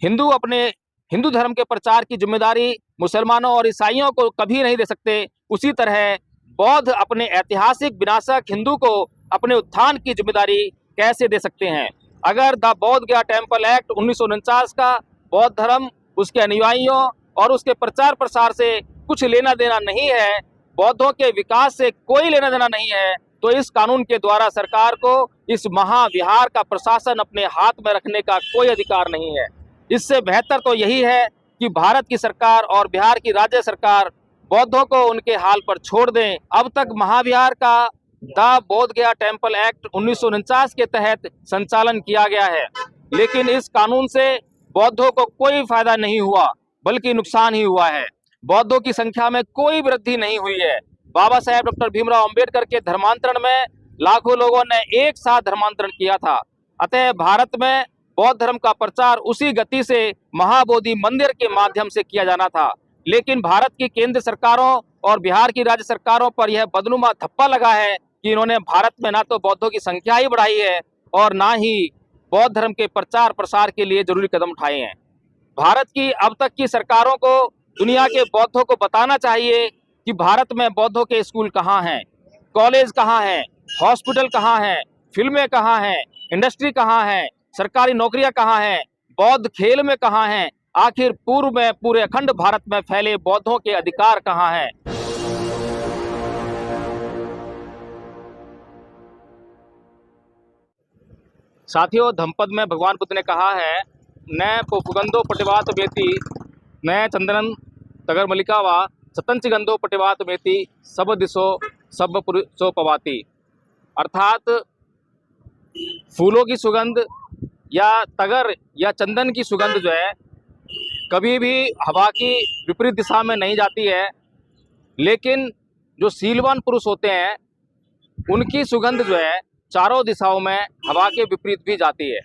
हिंदू अपने हिंदू धर्म के प्रचार की जिम्मेदारी मुसलमानों और ईसाइयों को कभी नहीं दे सकते, उसी तरह बौद्ध अपने ऐतिहासिक विनाशक हिंदू को अपने उत्थान की जिम्मेदारी कैसे दे सकते हैं। अगर द बौद्ध गया टेम्पल एक्ट 1949 का बौद्ध धर्म, उसके अनुयायियों और उसके प्रचार प्रसार से कुछ लेना देना नहीं है, बौद्धों के विकास से कोई लेना देना नहीं है, तो इस कानून के द्वारा सरकार को इस महाविहार का प्रशासन अपने हाथ में रखने का कोई अधिकार नहीं है। इससे बेहतर तो यही है कि भारत की सरकार और बिहार की राज्य सरकार बौद्धों को उनके हाल पर छोड़ दें। अब तक महाविहार का द बोध गया टेम्पल एक्ट 1949 के तहत संचालन किया गया है, लेकिन इस कानून से बौद्धों को कोई फायदा नहीं हुआ बल्कि नुकसान ही हुआ है। बौद्धों की संख्या में कोई वृद्धि नहीं हुई है। बाबा साहेब डॉक्टर भीमराव अंबेडकर के धर्मांतरण में लाखों लोगों ने एक साथ धर्मांतरण किया था। अतः भारत में बौद्ध धर्म का प्रचार उसी गति से महाबोधि मंदिर के माध्यम से किया जाना था, लेकिन भारत की केंद्र सरकारों और बिहार की राज्य सरकारों पर यह बदनुमा धप्पा लगा है कि इन्होंने भारत में ना तो बौद्धों की संख्या ही बढ़ाई है और ना ही बौद्ध धर्म के प्रचार प्रसार के लिए जरूरी कदम उठाए हैं। भारत की अब तक की सरकारों को दुनिया के बौद्धों को बताना चाहिए कि भारत में बौद्धों के स्कूल कहाँ हैं, कॉलेज कहाँ हैं, हॉस्पिटल कहाँ हैं, फिल्में कहाँ हैं, इंडस्ट्री कहाँ है, सरकारी नौकरियां कहाँ हैं, बौद्ध खेल में कहाँ हैं, आखिर पूर्व में पूरे अखंड भारत में फैले बौद्धों के अधिकार कहाँ हैं। साथियों, धम्पद में भगवान बुद्ध ने कहा है, न पुगंदो पटिवात बेती न चंदन तगर मलिकावा सतंच गंदो पटिवात बेती सब दिशो सब पुरुषो पवाती। अर्थात फूलों की सुगंध या तगर या चंदन की सुगंध जो है कभी भी हवा की विपरीत दिशा में नहीं जाती है, लेकिन जो शीलवान पुरुष होते हैं उनकी सुगंध जो है चारों दिशाओं में हवा के विपरीत भी जाती है।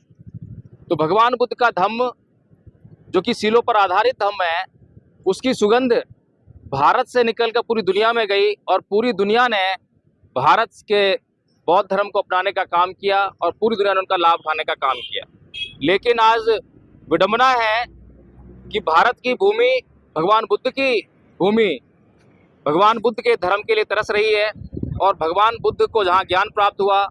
तो भगवान बुद्ध का धम्म जो कि शीलों पर आधारित धम्म है, उसकी सुगंध भारत से निकलकर पूरी दुनिया में गई और पूरी दुनिया ने भारत के बौद्ध धर्म को अपनाने का काम किया और पूरी दुनिया ने उनका लाभ उठाने का काम किया। लेकिन आज विडंबना है कि भारत की भूमि, भगवान बुद्ध की भूमि, भगवान बुद्ध के धर्म के लिए तरस रही है और भगवान बुद्ध को जहाँ ज्ञान प्राप्त हुआ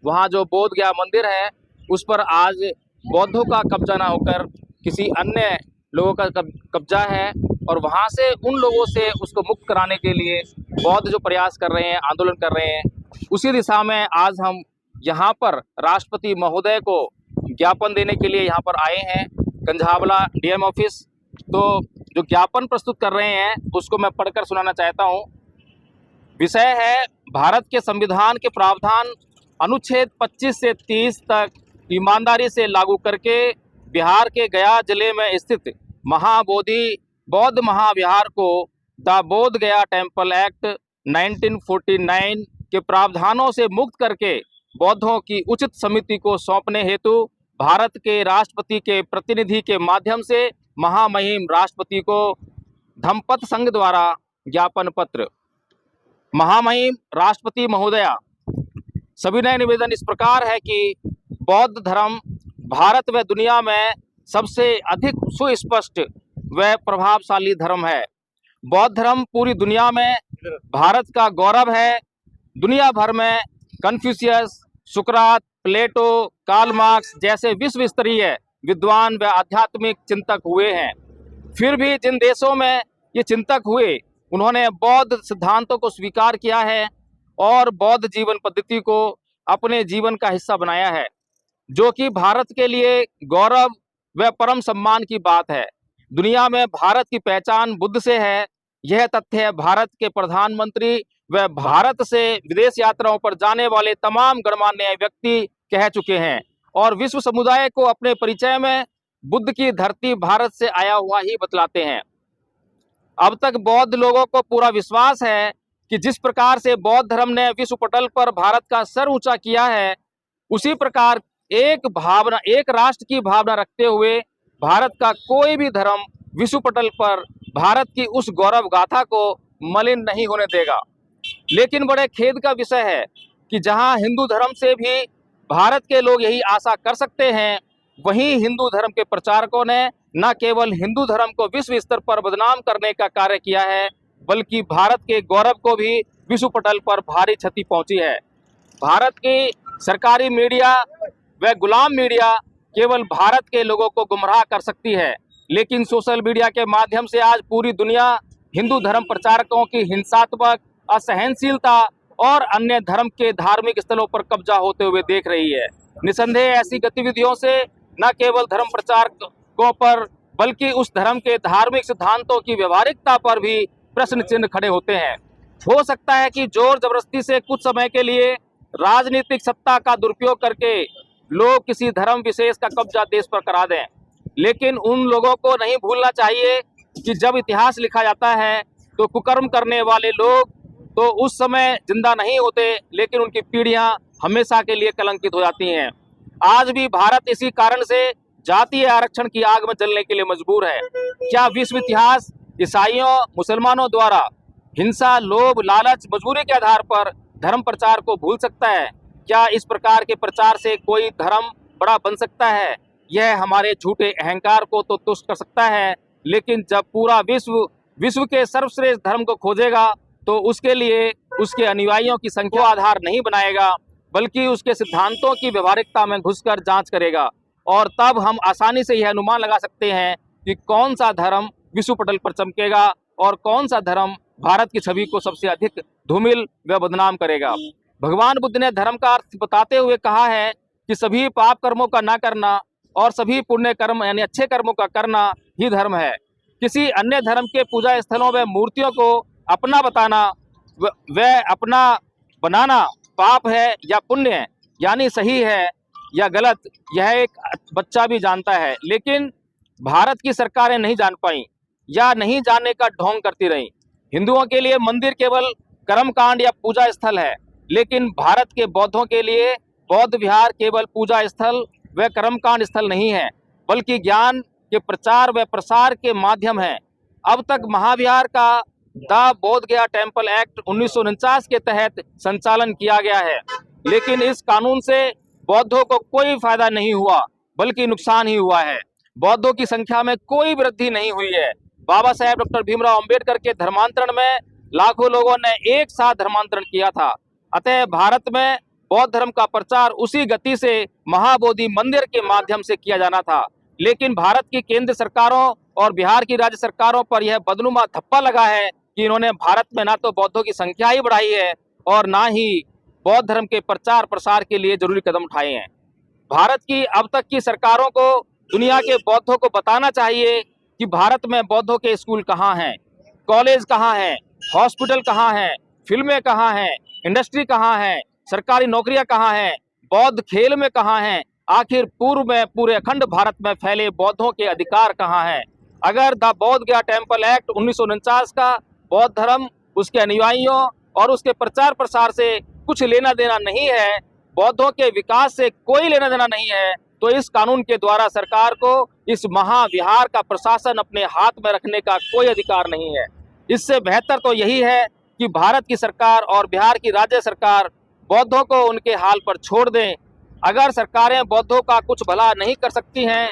वहाँ जो बोध गया मंदिर है उस पर आज बौद्धों का कब्जा ना होकर किसी अन्य लोगों का कब्जा है और वहाँ से उन लोगों से उसको मुक्त कराने के लिए बौद्ध जो प्रयास कर रहे हैं, आंदोलन कर रहे हैं, उसी दिशा में आज हम यहाँ पर राष्ट्रपति महोदय को ज्ञापन देने के लिए यहाँ पर आए हैं, कंझावला डीएम ऑफिस। तो जो ज्ञापन प्रस्तुत कर रहे हैं उसको मैं पढ़कर सुनाना चाहता हूँ। विषय है, भारत के संविधान के प्रावधान अनुच्छेद 25 से 30 तक ईमानदारी से लागू करके बिहार के गया जिले में स्थित महाबोधि बौद्ध महाविहार को द बोध गया टेम्पल एक्ट 1949 के प्रावधानों से मुक्त करके बौद्धों की उचित समिति को सौंपने हेतु भारत के राष्ट्रपति के प्रतिनिधि के माध्यम से महामहिम राष्ट्रपति को धम्पद संघ द्वारा ज्ञापन पत्र। महामहिम राष्ट्रपति महोदया, सविनय निवेदन इस प्रकार है कि बौद्ध धर्म भारत व दुनिया में सबसे अधिक सुस्पष्ट व प्रभावशाली धर्म है। बौद्ध धर्म पूरी दुनिया में भारत का गौरव है। दुनिया भर में कन्फ्यूशियस, सुकरात, प्लेटो, कार्ल मार्क्स जैसे विश्व स्तरीय विद्वान व आध्यात्मिक चिंतक हुए हैं। फिर भी जिन देशों में ये चिंतक हुए उन्होंने बौद्ध सिद्धांतों को स्वीकार किया है और बौद्ध जीवन पद्धति को अपने जीवन का हिस्सा बनाया है, जो कि भारत के लिए गौरव व परम सम्मान की बात है। दुनिया में भारत की पहचान बुद्ध से है। यह तथ्य भारत के प्रधानमंत्री व भारत से विदेश यात्राओं पर जाने वाले तमाम गणमान्य व्यक्ति कह चुके हैं और विश्व समुदाय को अपने परिचय में बुद्ध की धरती भारत से आया हुआ ही बतलाते हैं। अब तक बौद्ध लोगों को पूरा विश्वास है कि जिस प्रकार से बौद्ध धर्म ने विश्व पटल पर भारत का सर ऊंचा किया है, उसी प्रकार एक राष्ट्र की भावना रखते हुए भारत का कोई भी धर्म विश्व पटल पर भारत की उस गौरव गाथा को मलिन नहीं होने देगा। लेकिन बड़े खेद का विषय है कि जहां हिंदू धर्म से भी भारत के लोग यही आशा कर सकते हैं वहीं हिंदू धर्म के प्रचारकों ने न केवल हिंदू धर्म को विश्व स्तर पर बदनाम करने का कार्य किया है, बल्कि भारत के गौरव को भी विश्व पटल पर भारी क्षति पहुंची है। भारत की सरकारी मीडिया व गुलाम मीडिया केवल भारत के लोगों को गुमराह कर सकती है, लेकिन सोशल मीडिया के माध्यम से आज पूरी दुनिया हिंदू धर्म प्रचारकों की हिंसात्मक, असहनशीलता और अन्य धर्म के धार्मिक स्थलों पर कब्जा होते हुए देख रही है। निसंदेह ऐसी गतिविधियों से न केवल धर्म प्रचारकों पर बल्कि उस धर्म के धार्मिक सिद्धांतों की व्यवहारिकता पर भी प्रश्न चिन्ह खड़े होते हैं। हो सकता है कि जोर जबरदस्ती से कुछ समय के लिए राजनीतिक सत्ता का दुरुपयोग करके लोग किसी धर्म विशेष का कब्जा देश पर करा दें, लेकिन उन लोगों को नहीं भूलना चाहिए कि जब इतिहास लिखा जाता है तो कुकर्म करने वाले लोग तो उस समय जिंदा नहीं होते, लेकिन उनकी पीढ़ियां हमेशा के लिए कलंकित हो जाती हैं। आज भी भारत इसी कारण से जातीय आरक्षण की आग में जलने के लिए मजबूर है। क्या विश्व इतिहास ईसाइयों, मुसलमानों द्वारा हिंसा, लोभ, लालच, मजबूरी के आधार पर धर्म प्रचार को भूल सकता है? क्या इस प्रकार के प्रचार से कोई धर्म बड़ा बन सकता है? यह हमारे झूठे अहंकार को तो तुष्ट कर सकता है, लेकिन जब पूरा विश्व के सर्वश्रेष्ठ धर्म को खोजेगा तो उसके लिए उसके अनुयायियों की संख्या आधार नहीं बनाएगा, बल्कि उसके सिद्धांतों की व्यवहारिकता में घुसकर जांच करेगा। और तब हम आसानी से यह अनुमान लगा सकते हैं कि कौन सा धर्म विश्व पटल पर चमकेगा और कौन सा धर्म भारत की छवि को सबसे अधिक धूमिल व बदनाम करेगा। भगवान बुद्ध ने धर्म का अर्थ बताते हुए कहा है कि सभी पाप कर्मों का न करना और सभी पुण्य कर्म यानी अच्छे कर्मों का करना ही धर्म है। किसी अन्य धर्म के पूजा स्थलों व मूर्तियों को अपना बताना व अपना बनाना पाप है या पुण्य है, यानी सही है या गलत, यह एक बच्चा भी जानता है। लेकिन भारत की सरकारें नहीं जान पाई या नहीं जानने का ढोंग करती रहीं। हिंदुओं के लिए मंदिर केवल कर्मकांड या पूजा स्थल है, लेकिन भारत के बौद्धों के लिए बौद्ध विहार केवल पूजा स्थल व कर्मकांड स्थल नहीं है, बल्कि ज्ञान के प्रचार व प्रसार के माध्यम है। अब तक महाविहार का द बोध गया टेम्पल एक्ट 1949 के तहत संचालन किया गया है, लेकिन इस कानून से बौद्धों को कोई फायदा नहीं हुआ, बल्कि नुकसान ही हुआ है। बौद्धों की संख्या में कोई वृद्धि नहीं हुई है। बाबा साहेब डॉक्टर भीमराव अंबेडकर के धर्मांतरण में लाखों लोगों ने एक साथ धर्मांतरण किया था। अतः भारत में बौद्ध धर्म का प्रचार उसी गति से महाबोधि मंदिर के माध्यम से किया जाना था, लेकिन भारत की केंद्र सरकारों और बिहार की राज्य सरकारों पर यह बदनुमा धप्पा लगा है कि इन्होंने भारत में ना तो बौद्धों की संख्या ही बढ़ाई है और ना ही बौद्ध धर्म के प्रचार प्रसार के लिए जरूरी कदम उठाए हैं। भारत की अब तक की सरकारों को दुनिया के बौद्धों को बताना चाहिए कि भारत में बौद्धों के स्कूल कहाँ हैं, कॉलेज कहाँ हैं, हॉस्पिटल कहाँ हैं, फिल्में कहाँ हैं, इंडस्ट्री कहाँ है, सरकारी नौकरियां कहाँ हैं, बौद्ध खेल में कहाँ हैं, आखिर पूर्व में पूरे अखंड भारत में फैले बौद्धों के अधिकार कहाँ हैं। अगर द बोध गया टेम्पल एक्ट 1949 का बौद्ध धर्म, उसके अनुयायियों और उसके प्रचार प्रसार से कुछ लेना देना नहीं है, बौद्धों के विकास से कोई लेना देना नहीं है, तो इस कानून के द्वारा सरकार को इस महाविहार का प्रशासन अपने हाथ में रखने का कोई अधिकार नहीं है। इससे बेहतर तो यही है कि भारत की सरकार और बिहार की राज्य सरकार बौद्धों को उनके हाल पर छोड़ दें। अगर सरकारें बौद्धों का कुछ भला नहीं कर सकती हैं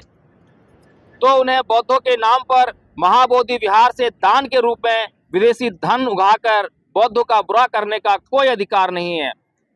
तो उन्हें बौद्धों के नाम पर महाबोधि विहार से दान के रूप में विदेशी धन उगाकर बौद्धों का बुरा करने का कोई अधिकार नहीं है।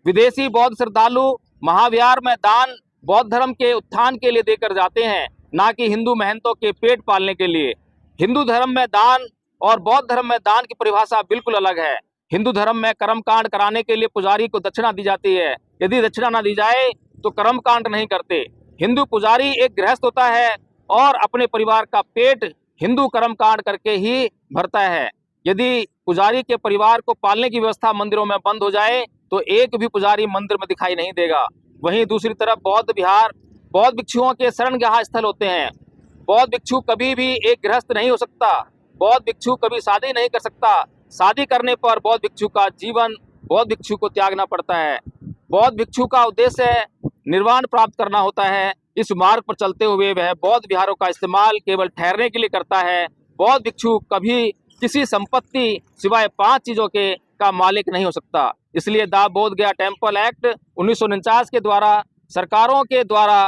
विदेशी बौद्ध श्रद्धालु महाविहार में दान बौद्ध धर्म के उत्थान के लिए देकर जाते हैं, ना कि हिंदू महंतों के पेट पालने के लिए। हिंदू धर्म में दान और बौद्ध धर्म में दान की परिभाषा बिल्कुल अलग है। हिंदू धर्म में कर्मकांड कराने के लिए पुजारी को दक्षिणा दी जाती है, यदि दक्षिणा ना दी जाए तो कर्मकांड नहीं करते। हिंदू पुजारी एक गृहस्थ होता है और अपने परिवार का पेट हिंदू कर्मकांड करके ही भरता है। यदि पुजारी के परिवार को पालने की व्यवस्था मंदिरों में बंद हो जाए तो एक भी पुजारी मंदिर में दिखाई नहीं देगा। वहीं दूसरी तरफ बौद्ध विहार बौद्ध भिक्षुओं के शरणगाह स्थल होते हैं। बौद्ध भिक्षु कभी भी एक गृहस्थ नहीं हो सकता, बौद्ध भिक्षु कभी शादी नहीं कर सकता। शादी करने पर बौद्ध भिक्षु का जीवन बौद्ध भिक्षु को त्यागना पड़ता है। बौद्ध भिक्षु का उद्देश्य निर्वाण प्राप्त करना होता है। इस मार्ग पर चलते हुए वह बौद्ध विहारों का इस्तेमाल केवल ठहरने के लिए करता है। बौद्ध भिक्षु कभी किसी संपत्ति सिवाय 5 चीजों के का मालिक नहीं हो सकता। इसलिए द बोध गया टेम्पल एक्ट 1949 के द्वारा सरकारों के द्वारा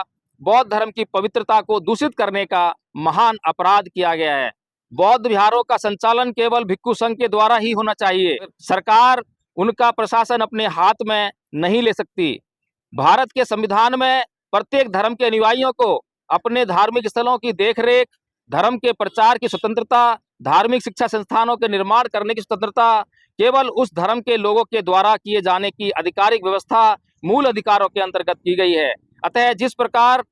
बौद्ध धर्म की पवित्रता को दूषित करने का महान अपराध किया गया है। बौद्ध विहारों का संचालन केवल भिक्षु संघ के द्वारा ही होना चाहिए। सरकार उनका प्रशासन अपने हाथ में नहीं ले सकती। भारत के संविधान में प्रत्येक धर्म के अनुयायियों को अपने धार्मिक स्थलों की देखरेख, धर्म के प्रचार की स्वतंत्रता, धार्मिक शिक्षा संस्थानों के निर्माण करने की स्वतंत्रता, केवल उस धर्म के लोगों के द्वारा किए जाने की आधिकारिक व्यवस्था मूल अधिकारों के अंतर्गत की गई है। अतः जिस प्रकार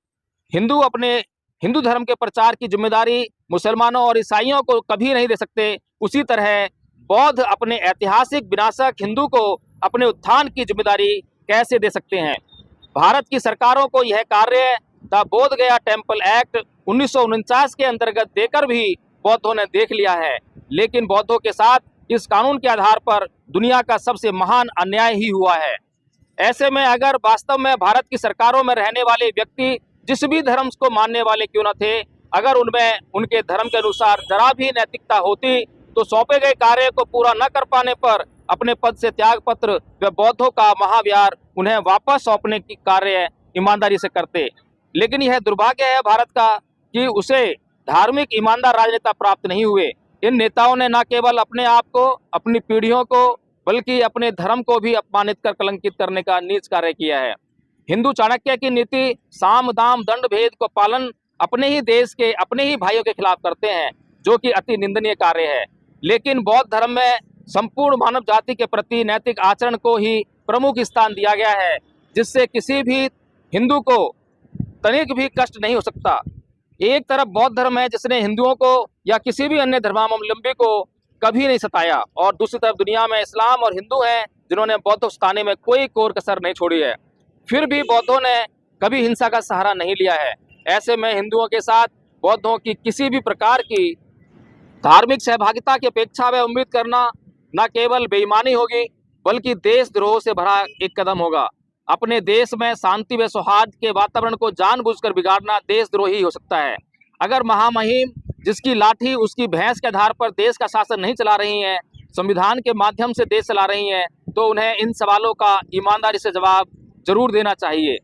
हिंदू अपने हिंदू धर्म के प्रचार की जिम्मेदारी मुसलमानों और ईसाइयों को कभी नहीं दे सकते, उसी तरह बौद्ध अपने ऐतिहासिक विनाशक हिंदू को अपने उत्थान की जिम्मेदारी कैसे दे सकते हैं। भारत की सरकारों को यह कार्य द बोध गया टेम्पल एक्ट 1949 के अंतर्गत देकर भी बौद्धों ने देख लिया है, लेकिन बौद्धों के साथ इस कानून के आधार पर दुनिया का सबसे महान अन्याय ही हुआ है। ऐसे में अगर वास्तव में भारत की सरकारों में रहने वाले व्यक्ति जिस भी धर्म को मानने वाले क्यों न थे, अगर उनमें उनके धर्म के अनुसार जरा भी नैतिकता होती तो सौंपे गए कार्य को पूरा न कर पाने पर अपने पद से त्याग पत्र व बौद्धों का महाविहार उन्हें वापस सौंपने की कार्य ईमानदारी से करते। लेकिन यह दुर्भाग्य है भारत का कि उसे धार्मिक ईमानदार राजनेता प्राप्त नहीं हुए। इन नेताओं ने न केवल अपने आप को, अपनी पीढ़ियों को, बल्कि अपने धर्म को भी अपमानित कर कलंकित करने का नीच कार्य किया है। हिंदू चाणक्य की नीति साम दाम दंड भेद को पालन अपने ही देश के अपने ही भाइयों के खिलाफ करते हैं, जो कि अति निंदनीय कार्य है। लेकिन बौद्ध धर्म में संपूर्ण मानव जाति के प्रति नैतिक आचरण को ही प्रमुख स्थान दिया गया है, जिससे किसी भी हिंदू को तनिक भी कष्ट नहीं हो सकता। एक तरफ बौद्ध धर्म है जिसने हिंदुओं को या किसी भी अन्य धर्मावलंबी को कभी नहीं सताया, और दूसरी तरफ दुनिया में इस्लाम और हिंदू हैं जिन्होंने बौद्धों को सताने में कोई कोर कसर नहीं छोड़ी है। फिर भी बौद्धों ने कभी हिंसा का सहारा नहीं लिया है। ऐसे में हिंदुओं के साथ बौद्धों की किसी भी प्रकार की धार्मिक सहभागिता की अपेक्षा व उम्मीद करना न केवल बेईमानी होगी, बल्कि देशद्रोह से भरा एक कदम होगा। अपने देश में शांति व सौहार्द के वातावरण को जानबूझकर बिगाड़ना देशद्रोही हो सकता है। अगर महामहिम जिसकी लाठी उसकी भैंस के आधार पर देश का शासन नहीं चला रही हैं, संविधान के माध्यम से देश चला रही हैं, तो उन्हें इन सवालों का ईमानदारी से जवाब जरूर देना चाहिए।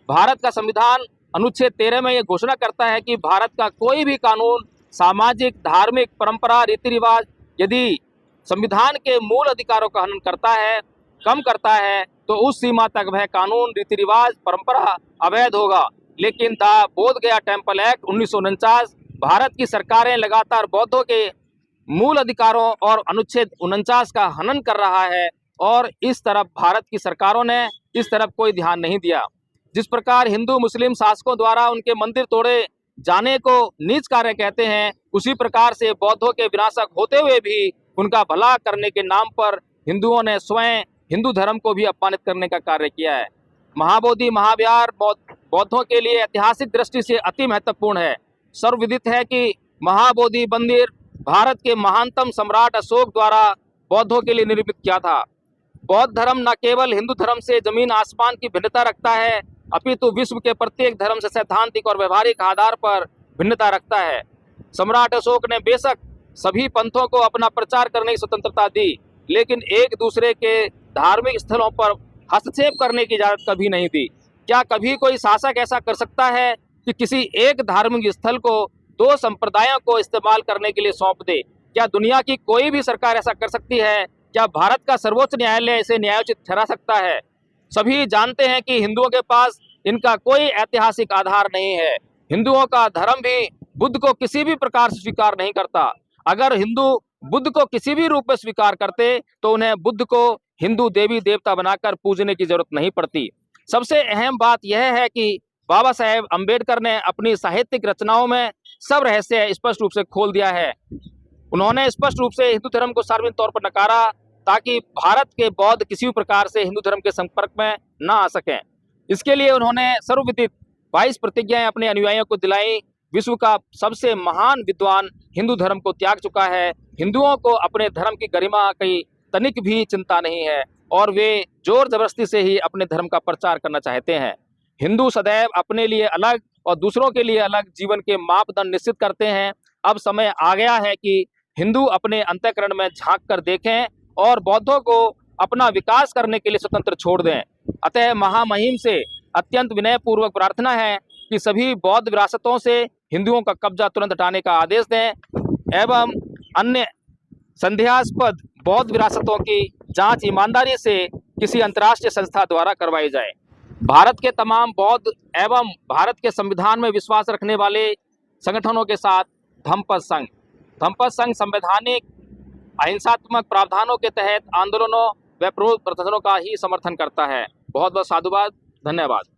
भारत का संविधान अनुच्छेद 13 में यह घोषणा करता है कि भारत का कोई भी कानून, सामाजिक, धार्मिक, परंपरा, रीति रिवाज यदि संविधान के मूल अधिकारों का हनन करता है, कम करता है, तो उस सीमा तक वह कानून, रीति रिवाज, परंपरा अवैध होगा। लेकिन द बोध गया टेम्पल एक्ट 1949 भारत की सरकारें लगातार बौद्धों के मूल अधिकारों और अनुच्छेद 49 का हनन कर रहा है, और इस तरफ भारत की सरकारों ने इस तरफ कोई ध्यान नहीं दिया। जिस प्रकार हिंदू मुस्लिम शासकों द्वारा उनके मंदिर तोड़े जाने को नीच कार्य कहते हैं, उसी प्रकार से बौद्धों के विनाशक होते हुए भी उनका भला करने के नाम पर हिंदुओं ने स्वयं हिंदू धर्म को भी अपमानित करने का कार्य किया है। महाबोधि महाविहार बौद्धों के लिए ऐतिहासिक दृष्टि से अति महत्वपूर्ण है। सर्वविदित है कि महाबोधि मंदिर भारत के महानतम सम्राट अशोक द्वारा बौद्धों के लिए निर्मित किया था। बौद्ध धर्म न केवल हिंदू धर्म से जमीन आसमान की भिन्नता रखता है, अपितु विश्व के प्रत्येक धर्म से सैद्धांतिक और व्यवहारिक आधार पर भिन्नता रखता है। सम्राट अशोक ने बेशक सभी पंथों को अपना प्रचार करने की स्वतंत्रता दी, लेकिन एक दूसरे के धार्मिक स्थलों पर हस्तक्षेप करने की इजाजत कभी नहीं दी। क्या कभी कोई शासक ऐसा कर सकता है कि किसी एक धार्मिक स्थल को दो संप्रदायों को इस्तेमाल करने के लिए सौंप दे? क्या दुनिया की कोई भी सरकार ऐसा कर सकती है? क्या भारत का सर्वोच्च न्यायालय इसे न्यायोचित ठहरा सकता है? सभी जानते हैं कि हिंदुओं के पास इनका कोई ऐतिहासिक आधार नहीं है। हिंदुओं का धर्म भी बुद्ध को किसी भी प्रकार से स्वीकार नहीं करता। अगर हिंदू बुद्ध को किसी भी रूप में स्वीकार करते तो उन्हें बुद्ध को हिंदू देवी देवता बनाकर पूजने की जरूरत नहीं पड़ती। सबसे अहम बात यह है कि बाबा साहेब अम्बेडकर ने अपनी साहित्यिक रचनाओं में सब रहस्य स्पष्ट रूप से खोल दिया है। उन्होंने स्पष्ट रूप से हिंदू धर्म को सार्वजनिक तौर पर नकारा, ताकि भारत के बौद्ध किसी भी प्रकार से हिंदू धर्म के संपर्क में न आ सकें। इसके लिए उन्होंने सर्वविदित 22 प्रतिज्ञाएं अपने अनुयायियों को दिलाई। विश्व का सबसे महान विद्वान हिंदू धर्म को त्याग चुका है। हिंदुओं को अपने धर्म की गरिमा की तनिक भी चिंता नहीं है, और वे जोर जबरदस्ती से ही अपने धर्म का प्रचार करना चाहते हैं। हिंदू सदैव अपने लिए अलग और दूसरों के लिए अलग जीवन के मापदंड निश्चित करते हैं। अब समय आ गया है कि हिंदू अपने अंतःकरण में झांक कर देखें और बौद्धों को अपना विकास करने के लिए स्वतंत्र छोड़ दें। अतः महामहिम से अत्यंत विनयपूर्वक प्रार्थना है कि सभी बौद्ध विरासतों से हिंदुओं का कब्जा तुरंत हटाने का आदेश दें एवं अन्य संदेहास्पद बौद्ध विरासतों की जांच ईमानदारी से किसी अंतर्राष्ट्रीय संस्था द्वारा करवाई जाए। भारत के तमाम बौद्ध एवं भारत के संविधान में विश्वास रखने वाले संगठनों के साथ धम्मपद संघ संवैधानिक अहिंसात्मक प्रावधानों के तहत आंदोलनों व विरोध प्रदर्शनों का ही समर्थन करता है। बहुत बहुत साधुवाद, धन्यवाद।